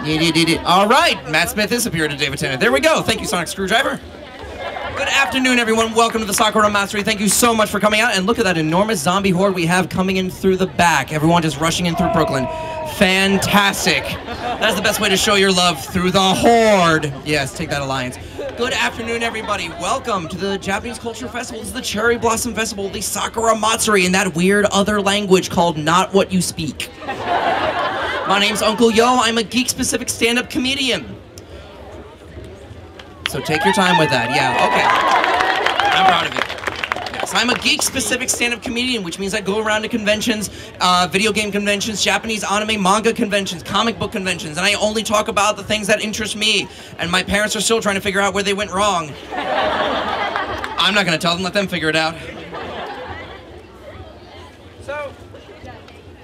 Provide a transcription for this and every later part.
All right, Matt Smith is appeared to David Tennant. There we go. Thank you, Sonic Screwdriver. Good afternoon, everyone. Welcome to the Sakura Matsuri. Thank you so much for coming out. And look at that enormous zombie horde we have coming in through the back. Everyone just rushing in through Brooklyn. Fantastic. That's the best way to show your love, through the horde. Yes, take that, Alliance. Good afternoon, everybody. Welcome to the Japanese Culture Festival. This is the Cherry Blossom Festival, the Sakura Matsuri, in that weird other language called Not What You Speak. My name's Uncle Yo. I'm a geek-specific stand-up comedian. So take your time with that. Yeah, okay. I'm proud of it. Yes, I'm a geek-specific stand-up comedian, which means I go around to conventions, video game conventions, Japanese anime manga conventions, comic book conventions, and I only talk about the things that interest me. And my parents are still trying to figure out where they went wrong. I'm not going to tell them. Let them figure it out. So,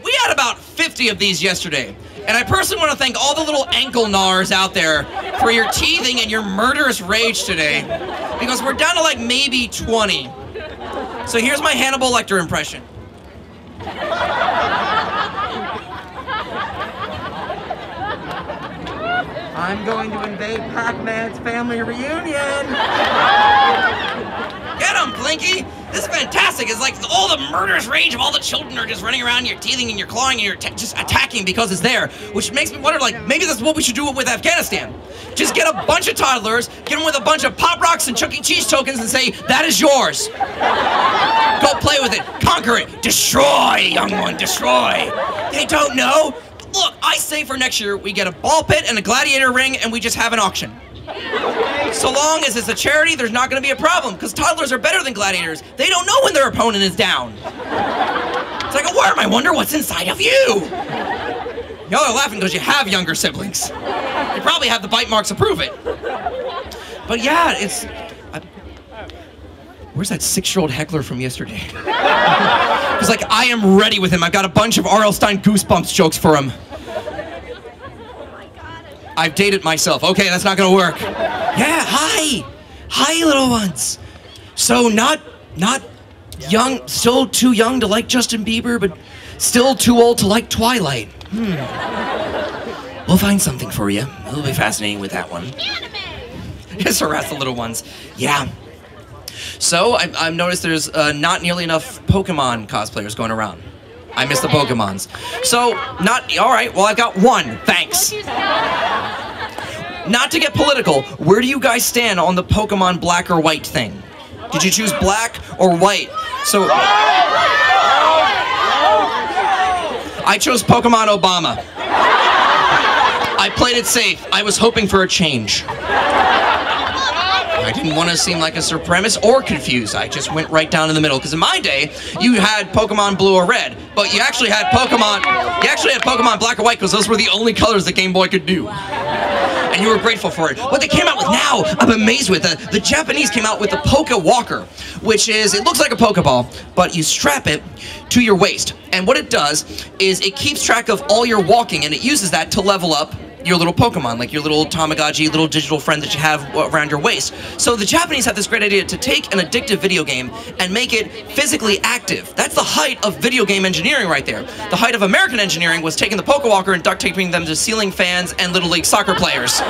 we had about 50 of these yesterday. And I personally want to thank all the little ankle gnawers out there for your teething and your murderous rage today, because we're down to like maybe 20. So here's my Hannibal Lecter impression. I'm going to invade Pac-Man's family reunion. Get him, Blinky! This is fantastic. It's like all the murderous rage of all the children are just running around, you're teething and you're clawing and you're just attacking because it's there, which makes me wonder, like, maybe that's what we should do with Afghanistan. Just get a bunch of toddlers, get them with a bunch of Pop Rocks and Chuck E. Cheese tokens and say, that is yours. Go play with it, conquer it, destroy, young one, destroy. They don't know. Look, I say for next year, we get a ball pit and a gladiator ring and we just have an auction. So long as it's a charity, there's not going to be a problem, because toddlers are better than gladiators. They don't know when their opponent is down. It's like a worm. I wonder what's inside of you. Y'all are laughing because you have younger siblings. You probably have the bite marks to prove it. But yeah, it's... where's that 6-year-old heckler from yesterday? He's like, I am ready with him. I've got a bunch of R.L. Stine Goosebumps jokes for him. I've dated myself. Okay, that's not gonna work. Yeah, hi. Hi, little ones. So not young, still too young to like Justin Bieber, but still too old to like Twilight. We'll find something for you. It'll be fascinating with that one. Just harass the little ones. Yeah. So I've noticed there's not nearly enough Pokemon cosplayers going around. I miss the Pokemons. So, all right, well, I've got one, thanks. Not to get political, where do you guys stand on the Pokemon black or white thing? Did you choose black or white? So, I chose Pokemon Obama. I played it safe. I was hoping for a change. I didn't want to seem like a supremacist or confused. I just went right down in the middle, because in my day, you had Pokemon Blue or Red, but you actually had Pokemon Black or White, because those were the only colors the Game Boy could do. And you were grateful for it. What they came out with now, I'm amazed with. The Japanese came out with the Poke Walker, which is, it looks like a Pokeball, but you strap it to your waist. And what it does is it keeps track of all your walking, and it uses that to level up your little Pokemon, like your little Tamagotchi, little digital friend that you have around your waist. So the Japanese had this great idea to take an addictive video game and make it physically active. That's the height of video game engineering right there. The height of American engineering was taking the Pokewalker and duct taping them to ceiling fans and Little League soccer players.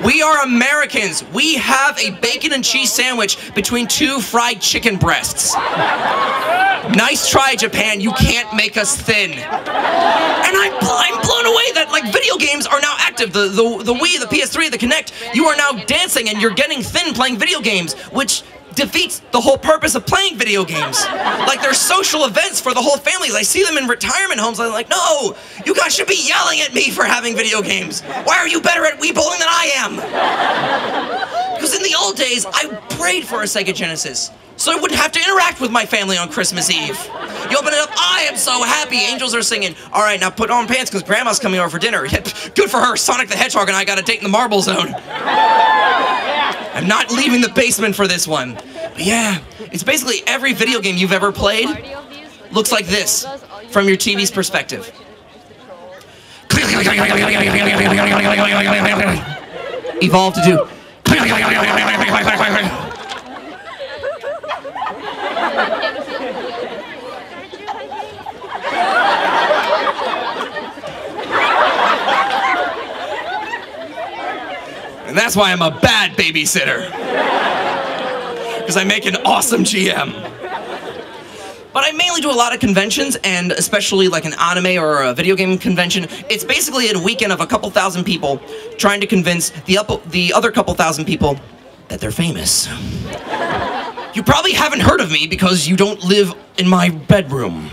We are Americans. We have a bacon and cheese sandwich between 2 fried chicken breasts. Nice try, Japan. You can't make us thin. And I'm blown away that, like, video games are now active. The Wii, the PS3, the Kinect, you are now dancing and you're getting thin playing video games, which defeats the whole purpose of playing video games. Like, they're social events for the whole families. I see them in retirement homes. I'm like, no, you guys should be yelling at me for having video games. Why are you better at Wii bowling than I am? Because in the old days, I prayed for a Sega Genesis, so I wouldn't have to interact with my family on Christmas Eve. You open it up, I am so happy, angels are singing. All right, now put on pants because grandma's coming over for dinner. Good for her, Sonic the Hedgehog and I got a date in the Marble Zone. I'm not leaving the basement for this one. But yeah, it's basically every video game you've ever played looks like this from your TV's perspective. Evolve to do. And that's why I'm a bad babysitter. Because I make an awesome GM. But I mainly do a lot of conventions, and especially like an anime or a video game convention. It's basically a weekend of a couple thousand people trying to convince the other couple thousand people that they're famous. You probably haven't heard of me because you don't live in my bedroom.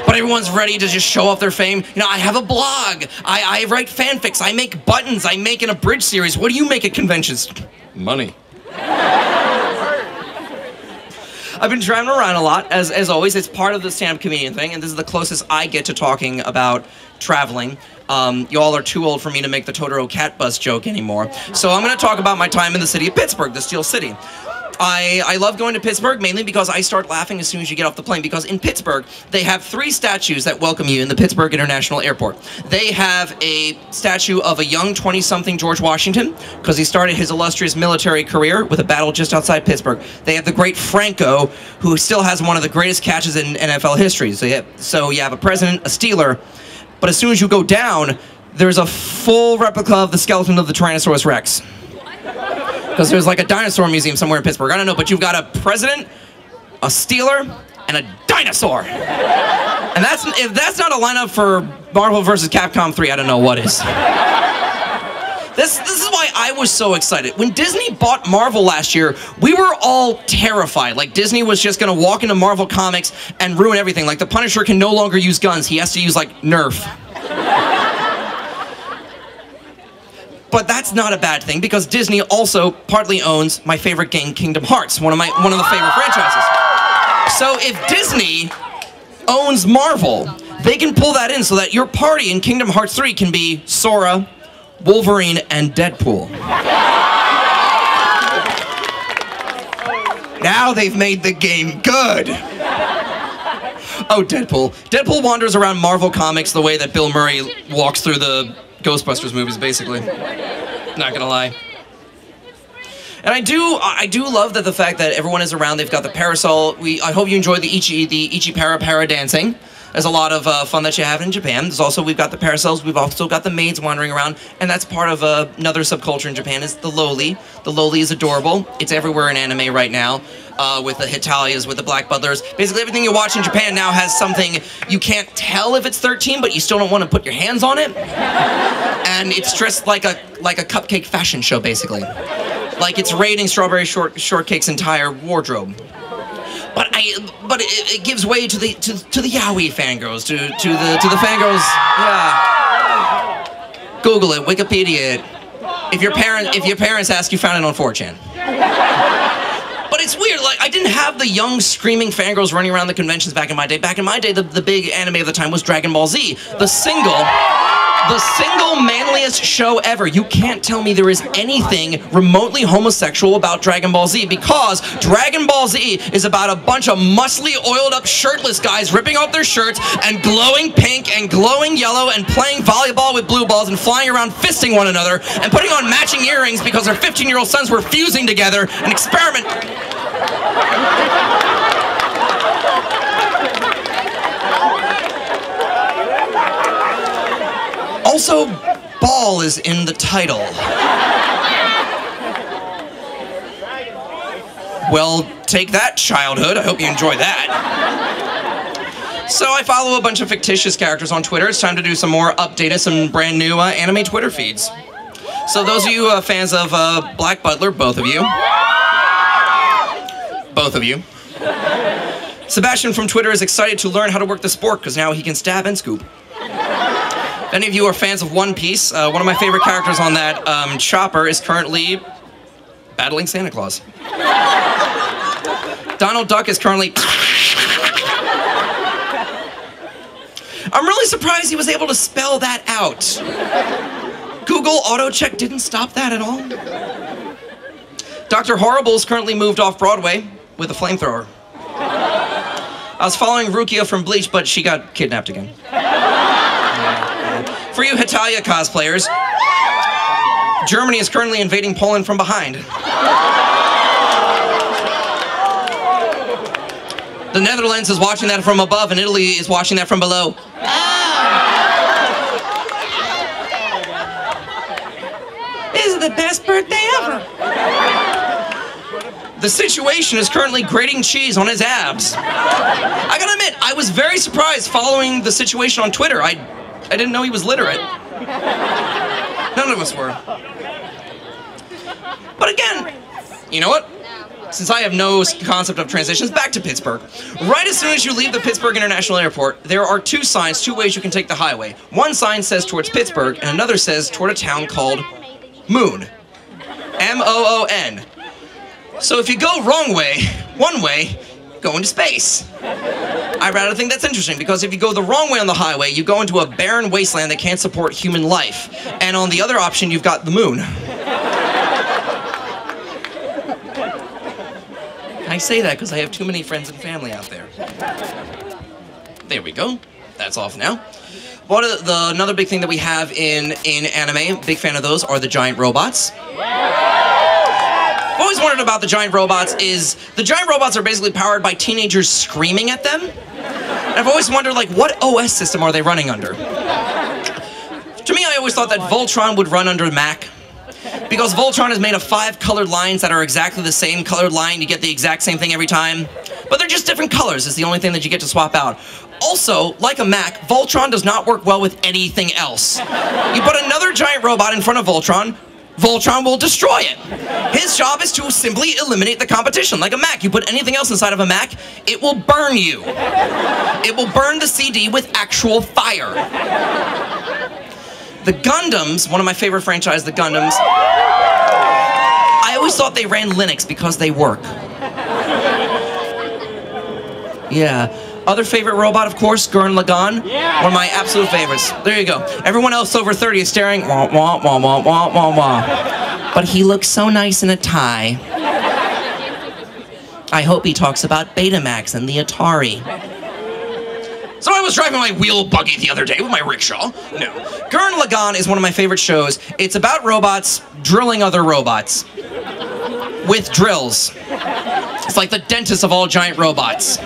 But everyone's ready to just show off their fame. You know, I have a blog. I write fanfics. I make buttons. I make an abridged series. What do you make at conventions? Money. I've been driving around a lot, as always. It's part of the stand-up comedian thing, and this is the closest I get to talking about traveling. You all are too old for me to make the Totoro cat bus joke anymore. So I'm going to talk about my time in the city of Pittsburgh, the Steel City. I love going to Pittsburgh mainly because I start laughing as soon as you get off the plane, because in Pittsburgh, they have 3 statues that welcome you in the Pittsburgh International Airport. They have a statue of a young 20-something George Washington, because he started his illustrious military career with a battle just outside Pittsburgh. They have the great Franco, who still has one of the greatest catches in NFL history. So you have a president, a Steeler, but as soon as you go down, there's a full replica of the skeleton of the Tyrannosaurus Rex. Because there's like a dinosaur museum somewhere in Pittsburgh. I don't know, but you've got a president, a Steeler, and a dinosaur. And if that's not a lineup for Marvel vs. Capcom 3, I don't know what is. This is why I was so excited. When Disney bought Marvel last year, we were all terrified. Like, Disney was just gonna walk into Marvel Comics and ruin everything. Like, the Punisher can no longer use guns. He has to use, like, Nerf. But that's not a bad thing, because Disney also partly owns my favorite game, Kingdom Hearts, one of the favorite franchises. So if Disney owns Marvel, they can pull that in so that your party in Kingdom Hearts 3 can be Sora, Wolverine, and Deadpool. Now they've made the game good. Oh, Deadpool. Deadpool wanders around Marvel Comics the way that Bill Murray walks through the Ghostbusters movies, basically. Not gonna lie. And I do love that the fact that everyone is around. They've got the parasol. I hope you enjoy the Ichi para dancing. There's a lot of fun that you have in Japan. We've got the parasols. We've also got the maids wandering around, and that's part of another subculture in Japan is the loli. The loli is adorable. It's everywhere in anime right now, with the Hitalias, with the black butlers. Basically, everything you watch in Japan now has something you can't tell if it's 13, but you still don't want to put your hands on it. And it's dressed like a cupcake fashion show, basically. Like it's raiding Strawberry Shortcake's entire wardrobe. But it gives way to the yaoi fangirls, to the fangirls. Yeah. Google it, Wikipedia it. If your parents ask, you found it on 4chan. But it's weird. Like, I didn't have the young screaming fangirls running around the conventions back in my day. Back in my day, the big anime of the time was Dragon Ball Z, the single manliest show ever. You can't tell me there is anything remotely homosexual about Dragon Ball Z, because Dragon Ball Z is about a bunch of muscly, oiled up, shirtless guys ripping off their shirts and glowing pink and glowing yellow and playing volleyball with blue balls and flying around fisting one another and putting on matching earrings because their 15-year-old sons were fusing together and experiment. Also, ball is in the title. Well, take that, childhood. I hope you enjoy that. So I follow a bunch of fictitious characters on Twitter. It's time to do some more updated, some brand new anime Twitter feeds. So those of you fans of Black Butler, both of you. Both of you. Sebastian from Twitter is excited to learn how to work the spork because now he can stab and scoop. If any of you are fans of One Piece, one of my favorite characters on that, Chopper, is currently battling Santa Claus. Donald Duck is currently... I'm really surprised he was able to spell that out. Google AutoCheck didn't stop that at all. Dr. Horrible's currently moved off Broadway with a flamethrower. I was following Rukia from Bleach, but she got kidnapped again. For you Hitalia cosplayers, Germany is currently invading Poland from behind. The Netherlands is watching that from above, and Italy is watching that from below. the best birthday ever. The situation is currently grating cheese on his abs. I gotta admit, I was very surprised following the situation on Twitter. I didn't know he was literate. None of us were. But again, you know what? Since I have no concept of transitions, back to Pittsburgh. Right as soon as you leave the Pittsburgh International Airport, there are two signs, two ways you can take the highway. One sign says towards Pittsburgh, and another says toward a town called Moon. M-O-O-N. So if you go wrong way, one way, go into space. I rather think that's interesting, because if you go the wrong way on the highway, you go into a barren wasteland that can't support human life. And on the other option, you've got the moon. I say that because I have too many friends and family out there. There we go. That's off now. Another big thing that we have in anime, big fan of those, are the giant robots. I've always wondered about the giant robots is, the giant robots are basically powered by teenagers screaming at them. And I've always wondered, like, what OS system are they running under? To me, I always thought that Voltron would run under Mac. Because Voltron is made of 5 colored lines that are exactly the same colored line. You get the exact same thing every time. But they're just different colors. It's the only thing that you get to swap out. Also, like a Mac, Voltron does not work well with anything else. You put another giant robot in front of Voltron, Voltron will destroy it. His job is to simply eliminate the competition. Like a Mac, you put anything else inside of a Mac, it will burn you. It will burn the CD with actual fire. The Gundams, one of my favorite franchises, the Gundams, I always thought they ran Linux because they work. Yeah. Other favorite robot, of course, Gurren Lagann. Yeah. One of my absolute favorites. There you go. Everyone else over 30 is staring, wah, wah, wah, wah, wah, wah, wah. But he looks so nice in a tie. I hope he talks about Betamax and the Atari. So I was driving my wheel buggy the other day with my rickshaw. No. Gurren Lagann is one of my favorite shows. It's about robots drilling other robots. With drills. It's like the dentist of all giant robots.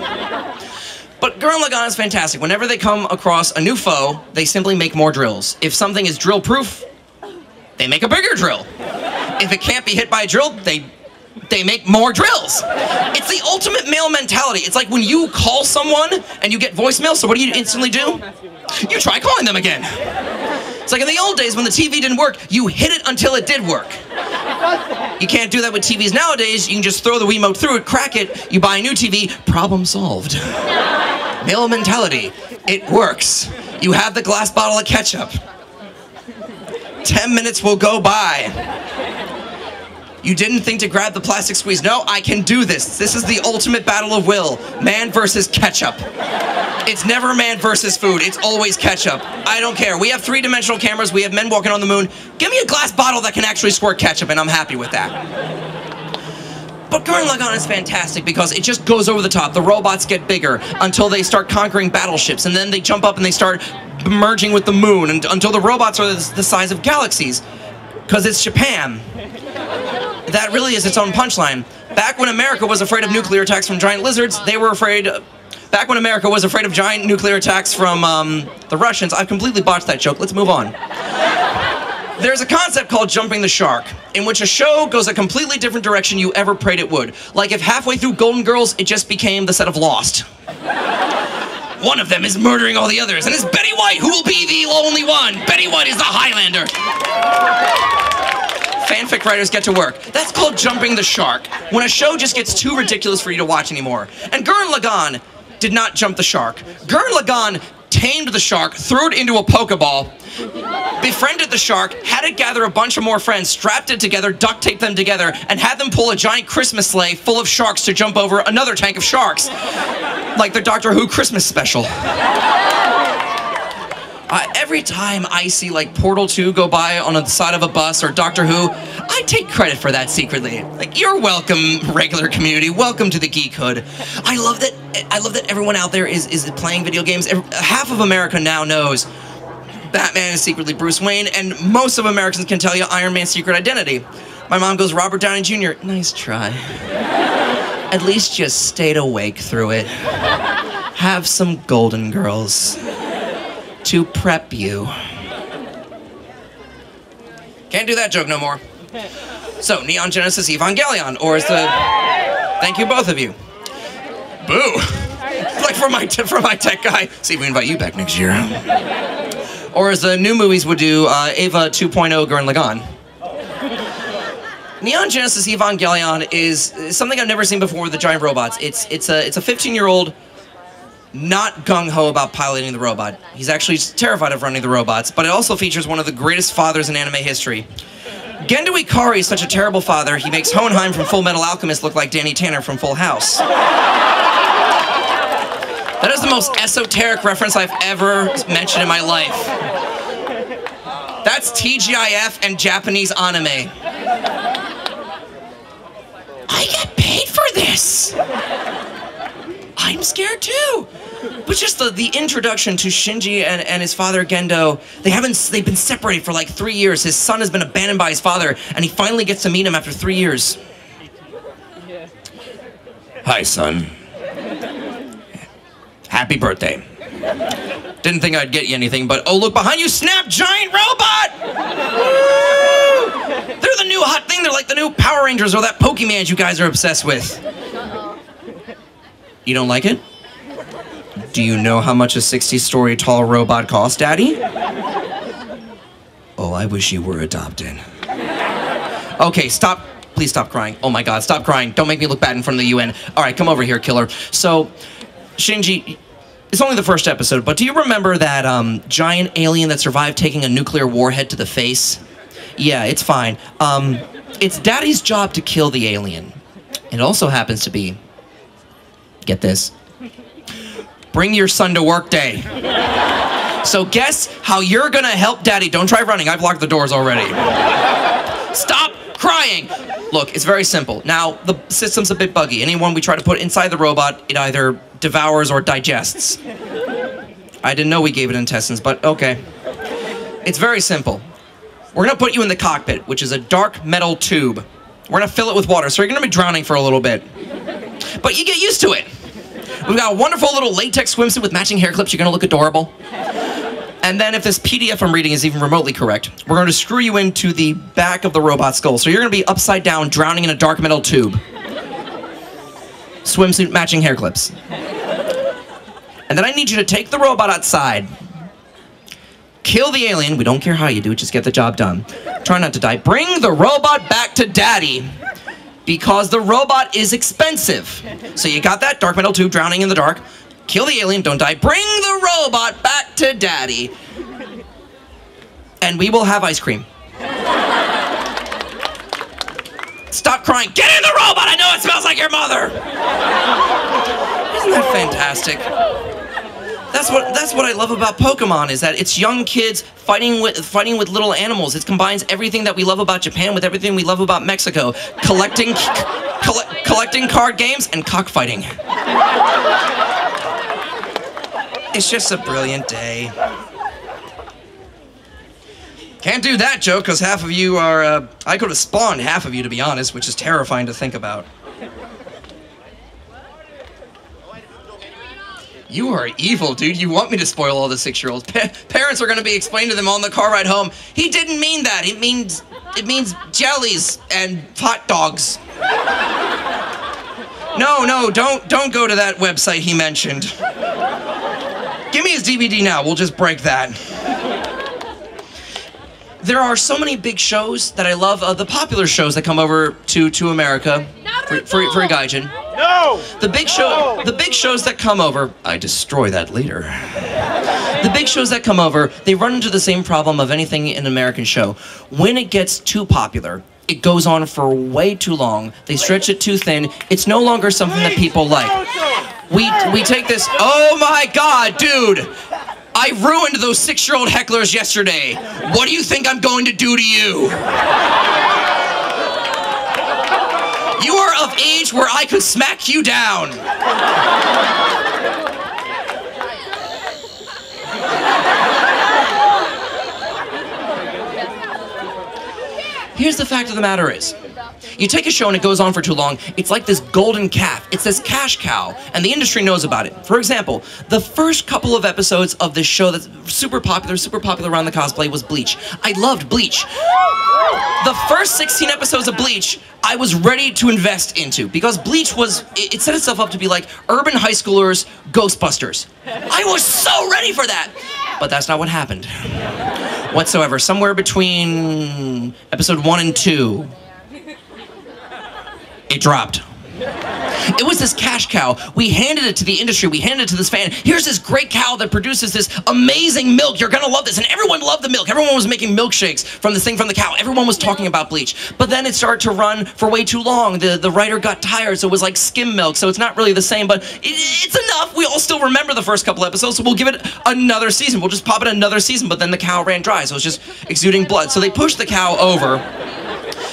But Gurren Lagann is fantastic. Whenever they come across a new foe, they simply make more drills. If something is drill-proof, they make a bigger drill. If it can't be hit by a drill, they make more drills. It's the ultimate male mentality. It's like when you call someone and you get voicemail, so what do you instantly do? You try calling them again. It's like in the old days when the TV didn't work, you hit it until it did work. You can't do that with TVs nowadays. You can just throw the Wiimote through it, crack it, you buy a new TV, problem solved. Male mentality. It works. You have the glass bottle of ketchup. 10 minutes will go by. You didn't think to grab the plastic squeeze. No, I can do this. This is the ultimate battle of will. Man versus ketchup. It's never man versus food. It's always ketchup. I don't care. We have 3-dimensional cameras. We have men walking on the moon. Give me a glass bottle that can actually squirt ketchup, and I'm happy with that. But Gurren Lagann is fantastic because it just goes over the top. The robots get bigger until they start conquering battleships, and then they jump up and they start merging with the moon until the robots are the size of galaxies. Because it's Japan. That really is its own punchline. Back when America was afraid of nuclear attacks from giant lizards, they were afraid... Back when America was afraid of giant nuclear attacks from the Russians, I've completely botched that joke. Let's move on. There's a concept called jumping the shark, in which a show goes a completely different direction you ever prayed it would. Like if halfway through Golden Girls, it just became the set of Lost. One of them is murdering all the others, and it's Betty White who will be the only one. Betty White is the Highlander. Fanfic writers get to work. That's called jumping the shark, when a show just gets too ridiculous for you to watch anymore. And Gurren Lagann did not jump the shark. Gurren Lagann tamed the shark, threw it into a Pokeball, befriended the shark, had it gather a bunch of more friends, strapped it together, duct taped them together, and had them pull a giant Christmas sleigh full of sharks to jump over another tank of sharks. Like the Doctor Who Christmas special. Every time I see like Portal 2 go by on the side of a bus or Doctor Who, I take credit for that secretly. Like, you're welcome, regular community. Welcome to the Geek Hood. I love that everyone out there is playing video games. Half of America now knows Batman is secretly Bruce Wayne, and most of Americans can tell you Iron Man's secret identity. My mom goes, Robert Downey Jr. Nice try. At least you stayed awake through it. Have some Golden Girls to prep you. Can't do that joke no more. So, Neon Genesis Evangelion, or is the... Thank you, both of you. Boo! Like for my tech guy. See if we invite you back next year. Or as the new movies would do, Ava 2.0 Gurren Lagann. Neon Genesis Evangelion is something I've never seen before with the giant robots. It's a 15-year-old not gung-ho about piloting the robot. He's actually terrified of running the robots, but it also features one of the greatest fathers in anime history. Gendo Ikari is such a terrible father, he makes Hohenheim from Full Metal Alchemist look like Danny Tanner from Full House. That is the most esoteric reference I've ever mentioned in my life. That's TGIF and Japanese anime. I get paid for this! I'm scared too! But just the introduction to Shinji and his father Gendo, they've been separated for like 3 years. His son has been abandoned by his father, and he finally gets to meet him after 3 years. Hi, son. Happy birthday. Didn't think I'd get you anything, but oh look behind you, Snap Giant Robot! Woo! They're the new hot thing, they're like the new Power Rangers or that Pokemon you guys are obsessed with. You don't like it? Do you know how much a 60-story tall robot costs, Daddy? Oh, I wish you were adopted. Okay, stop. Please stop crying. Oh my God, stop crying. Don't make me look bad in front of the UN. All right, come over here, killer. So, Shinji, it's only the first episode, but do you remember that giant alien that survived taking a nuclear warhead to the face? Yeah, it's fine. It's Daddy's job to kill the alien. It also happens to be, get this, bring your son to work day. So guess how you're gonna help Daddy. Don't try running, I've locked the doors already. Stop crying. Look, it's very simple. Now, the system's a bit buggy. Anyone we try to put inside the robot, it either devours or digests. I didn't know we gave it intestines, but okay. It's very simple. We're gonna put you in the cockpit, which is a dark metal tube. We're gonna fill it with water, so you're gonna be drowning for a little bit. But you get used to it. We've got a wonderful little latex swimsuit with matching hair clips. You're gonna look adorable. And then if this PDF I'm reading is even remotely correct, we're going to screw you into the back of the robot skull. So you're going to be upside down, drowning in a dark metal tube. Swimsuit, matching hair clips. And then I need you to take the robot outside. Kill the alien. We don't care how you do it, just get the job done. Try not to die. Bring the robot back to Daddy. Because the robot is expensive. So you got that dark metal tube drowning in the dark. Kill the alien, don't die. Bring the robot back to Daddy. And we will have ice cream. Stop crying. Get in the robot! I know it smells like your mother! Isn't that fantastic? That's what I love about Pokemon, is that it's young kids fighting with little animals. It combines everything that we love about Japan with everything we love about Mexico. Collecting card games and cockfighting. It's just a brilliant day. Can't do that joke, because half of you are, I could have spawned half of you, to be honest, which is terrifying to think about. You are evil, dude. You want me to spoil all the 6-year-olds. Parents are going to be explaining to them on the car ride home, he didn't mean that. It means jellies and hot dogs. No, don't go to that website he mentioned. Give me his DVD now, we'll just break that. There are so many big shows that I love, the popular shows that come over to America for Gaijin. No! The big shows that come over, I destroy that later. The big shows that come over, they run into the same problem of anything in an American show. When it gets too popular, it goes on for way too long, they stretch it too thin, it's no longer something that people like. We take this, oh my God, dude! I ruined those 6-year-old hecklers yesterday. What do you think I'm going to do to you? You are of age where I could smack you down. Here's the fact of the matter is, You take a show and it goes on for too long, it's like this golden calf. It's this cash cow, and the industry knows about it. For example, the first couple of episodes of this show that's super popular around the cosplay was Bleach. I loved Bleach. The first 16 episodes of Bleach, I was ready to invest into, because Bleach was, it set itself up to be like urban high schoolers, Ghostbusters. I was so ready for that. But that's not what happened whatsoever. Somewhere between episode 1 and 2, it dropped. It was this cash cow. We handed it to the industry. We handed it to this fan. Here's this great cow that produces this amazing milk. You're gonna love this. And everyone loved the milk. Everyone was making milkshakes from this thing from the cow. Everyone was talking about Bleach. But then it started to run for way too long. The writer got tired, so it was like skim milk. So it's not really the same, but it's enough. We all still remember the first couple episodes, so we'll give it another season. We'll just pop it another season, but then the cow ran dry, so it was just exuding blood. So they pushed the cow over.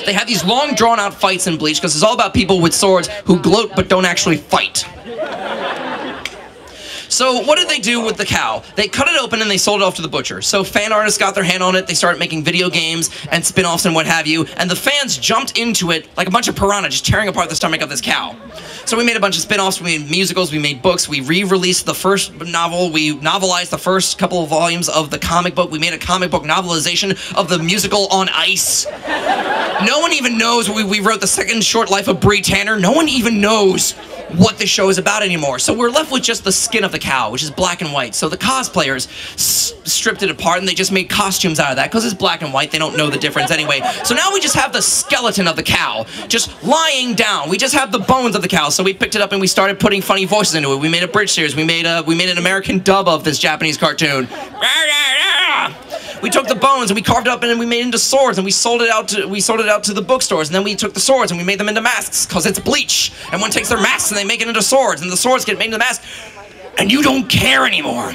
They have these long, drawn-out fights in Bleach because it's all about people with swords who gloat but don't actually fight. So what did they do with the cow? They cut it open and they sold it off to the butcher. So fan artists got their hand on it, they started making video games and spin-offs and what have you, and the fans jumped into it like a bunch of piranha just tearing apart the stomach of this cow. So we made a bunch of spin-offs, we made musicals, we made books, we re-released the first novel, we novelized the first couple of volumes of the comic book, we made a comic book novelization of the musical On Ice. No one even knows, we wrote the second short life of Bree Tanner, no one even knows what the show is about anymore. So we're left with just the skin of the cow, which is black and white. So the cosplayers stripped it apart and they just made costumes out of that because it's black and white. They don't know the difference anyway. So now we just have the skeleton of the cow just lying down. We just have the bones of the cow. So we picked it up and we started putting funny voices into it. We made a bridge series. We made an American dub of this Japanese cartoon. We took the bones and we carved it up and we made it into swords and we sold it out to the bookstores, and then we took the swords and we made them into masks because it's Bleach. Everyone takes their masks and they make it into swords, and the swords get made into masks. And you don't care anymore.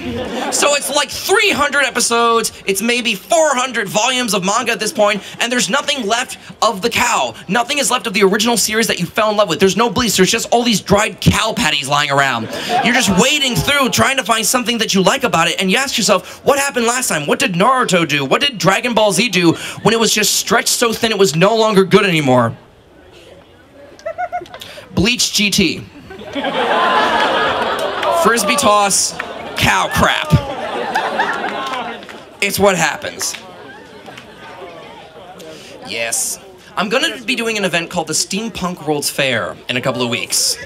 So it's like 300 episodes, it's maybe 400 volumes of manga at this point, and there's nothing left of the cow. Nothing is left of the original series that you fell in love with. There's no Bleach, there's just all these dried cow patties lying around. You're just wading through, trying to find something that you like about it, and you ask yourself, what happened last time? What did Naruto do? What did Dragon Ball Z do when it was just stretched so thin it was no longer good anymore? Bleach GT. Frisbee toss, cow crap. It's what happens. Yes. I'm gonna be doing an event called the Steampunk World's Fair in a couple of weeks.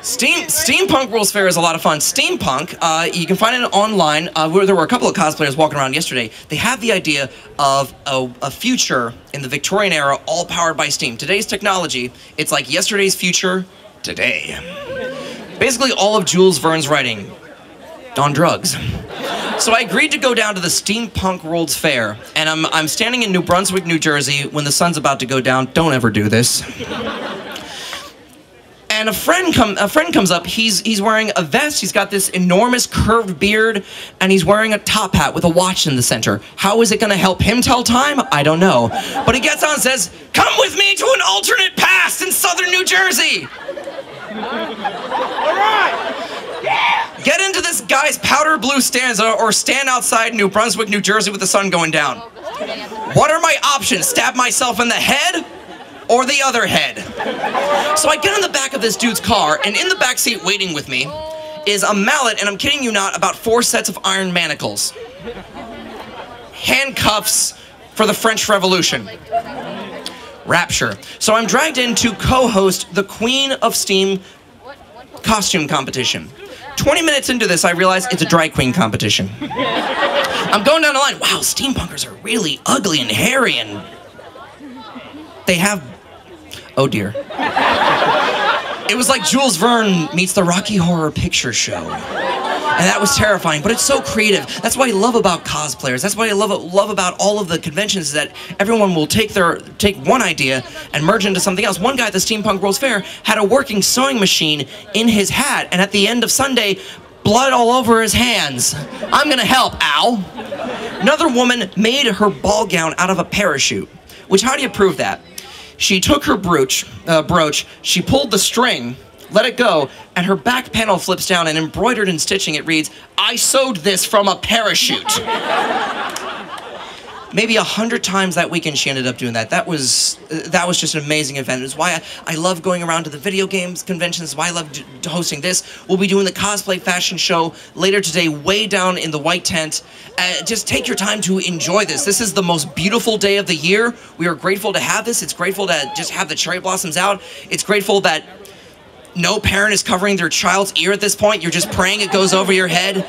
Steampunk World's Fair is a lot of fun. Steampunk, you can find it online. There were a couple of cosplayers walking around yesterday. They have the idea of a future in the Victorian era all powered by steam. Today's technology, it's like yesterday's future today. Basically all of Jules Verne's writing on drugs. So I agreed to go down to the Steampunk World's Fair, and I'm standing in New Brunswick, New Jersey when the sun's about to go down. Don't ever do this. And a friend comes up. He's wearing a vest. He's got this enormous curved beard, and he's wearing a top hat with a watch in the center. How is it going to help him tell time? I don't know. But he gets on and says, "Come with me to an alternate past in southern New Jersey." All right. Yeah. Get into this guy's powder blue Stanza or stand outside New Brunswick, New Jersey with the sun going down. What are my options? Stab myself in the head or the other head? So I get in the back of this dude's car, and in the back seat waiting with me is a mallet, and I'm kidding you not, about 4 sets of iron manacles. Handcuffs for the French Revolution. Rapture. So I'm dragged in to co-host the Queen of Steam costume competition. 20 minutes into this, I realize it's a drag queen competition. I'm going down the line. Wow, steampunkers are really ugly and hairy, and they have... Oh dear. It was like Jules Verne meets the Rocky Horror Picture Show. And that was terrifying, but it's so creative. That's what I love about cosplayers. That's what I love about all of the conventions, is that everyone will take one idea and merge into something else. One guy at the Steampunk World's Fair had a working sewing machine in his hat, and at the end of Sunday, blood all over his hands. I'm gonna help, ow. Another woman made her ball gown out of a parachute, which, how do you prove that? She took her brooch, she pulled the string, let it go, and her back panel flips down, and embroidered and stitching it reads, "I sewed this from a parachute." maybe 100 times that weekend she ended up doing that. That was just an amazing event. It's why I love going around to the video games conventions. It's why I love hosting this. We'll be doing the cosplay fashion show later today, way down in the white tent. Just take your time to enjoy this. This is the most beautiful day of the year. We are grateful to have this. It's grateful to just have the cherry blossoms out. It's grateful that no parent is covering their child's ear at this point. You're just praying it goes over your head.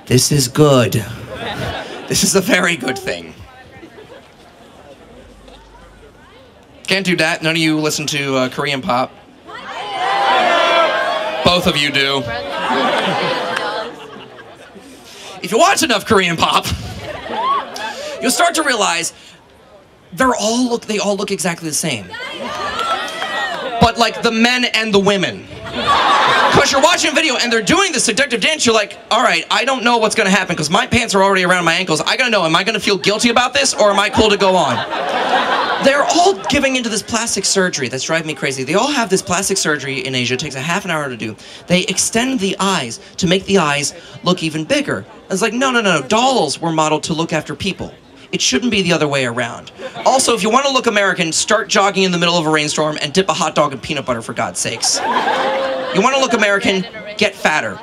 This is good. This is a very good thing. Can't do that. None of you listen to Korean pop. Both of you do. If you watch enough Korean pop, you'll start to realize they all look exactly the same. But like the men and the women. Because you're watching a video and they're doing the seductive dance, you're like, all right, I don't know what's going to happen because my pants are already around my ankles. I got to know, am I going to feel guilty about this or am I cool to go on? They're all giving into this plastic surgery that's driving me crazy. They all have this plastic surgery in Asia. It takes a half an hour to do. They extend the eyes to make the eyes look even bigger. It's like, no. Dolls were modeled to look after people. It shouldn't be the other way around. Also, if you want to look American, start jogging in the middle of a rainstorm and dip a hot dog in peanut butter, for God's sakes. You want to look American, get fatter.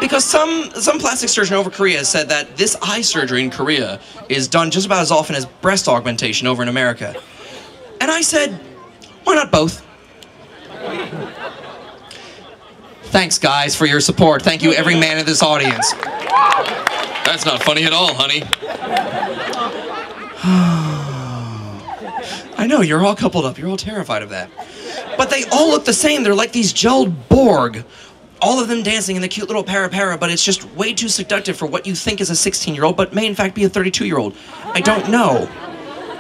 Because some plastic surgeon over Korea said that this eye surgery in Korea is done just about as often as breast augmentation over in America. And I said, why not both? Thanks, guys, for your support. Thank you, every man in this audience. That's not funny at all, honey. I know, you're all coupled up. You're all terrified of that. But they all look the same. They're like these gelled Borg. All of them dancing in the cute little para, but it's just way too seductive for what you think is a 16-year-old, but may in fact be a 32-year-old. I don't know.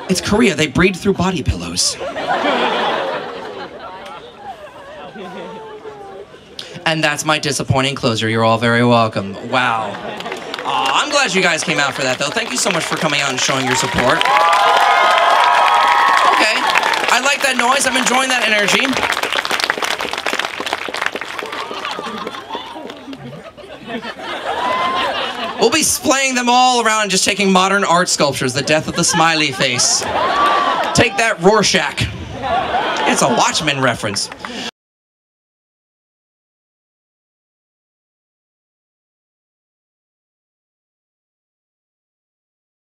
It's Korea. They breed through body pillows. And that's my disappointing closer. You're all very welcome. Wow. I'm glad you guys came out for that, though. Thank you so much for coming out and showing your support. Okay. I like that noise. I'm enjoying that energy. We'll be splaying them all around and just taking modern art sculptures. The death of the smiley face. Take that, Rorschach. It's a Watchmen reference.